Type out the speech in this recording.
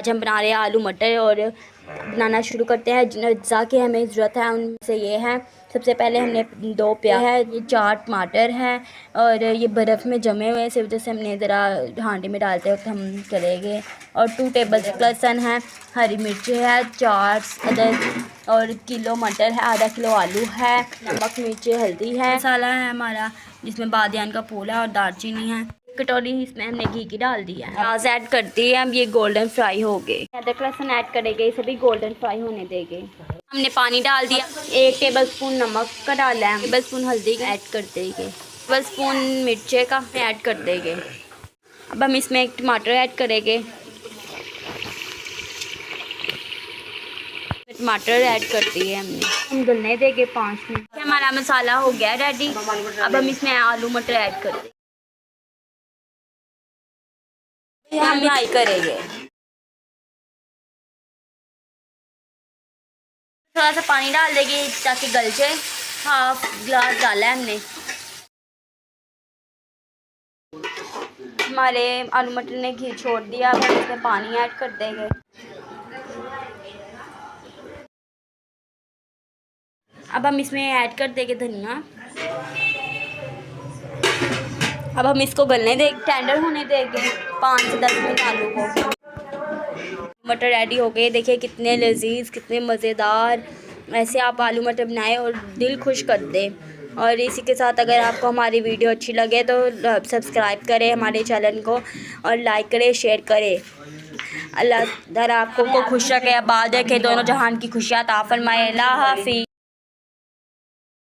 आज हम बना रहे हैं आलू मटर और बनाना शुरू करते हैं। जिन अज्जा की हमें ज़रूरत है उनसे ये है। सबसे पहले हमने 2 प्याज है, ये 4 टमाटर हैं और ये बर्फ़ में जमे हुए हैं, इस वजह से हमने ज़रा हांडी में डालते वक्त हम करेंगे। और 2 टेबल लहसुन है, हरी मिर्ची है 4 अदद और किलो मटर है, आधा किलो आलू है, नमक मिर्ची हल्दी है, मसाला है हमारा जिसमें बादियान का फूल है और दालचीनी है। कटोरी इसमें हमने घी की डाल दी है। प्याज ऐड करती है, अब ये गोल्डन फ्राई हो गए। अदरक लहसुन ऐड करेंगे, इसे भी गोल्डन फ्राई होने देंगे। हमने पानी डाल दिया, 1 टेबल स्पून नमक का डाला है, 1 टेबल स्पून हल्दी ऐड कर देंगे, 1 टेबल स्पून मिर्चे का ऐड कर देंगे। अब हम इसमें 1 टमाटर ऐड करेंगे, टमाटर ऐड कर दिए हमने, हम गलने देंगे 5 मिनट। हमारा मसाला हो गया रेडी। अब हम इसमें आलू मटर ऐड कर देंगे, हम फ्राई करेंगे। थोड़ा सा पानी डाल देंगे ताकि गल जाए। 1/2 गिलास डाला है हमने। हमारे आलू मटर ने घी छोड़ दिया, अब हम इसमें पानी ऐड कर देंगे। अब हम इसमें ऐड कर देंगे धनिया। अब हम इसको गलने देंगे, टेंडर होने देंगे 5 से 10 मिनट आलू को। मटर रेडी हो गए, देखिए कितने लजीज कितने मज़ेदार। ऐसे आप आलू मटर बनाएं और दिल खुश कर दें। और इसी के साथ अगर आपको हमारी वीडियो अच्छी लगे तो सब्सक्राइब करें हमारे चैनल को और लाइक करें, शेयर करें। अल्लाह ताला आपको खुश रखे, आबाद रखे, दोनों जहान की खुशियाँ अता फरमाए। अल्लाह हाफ़िज़।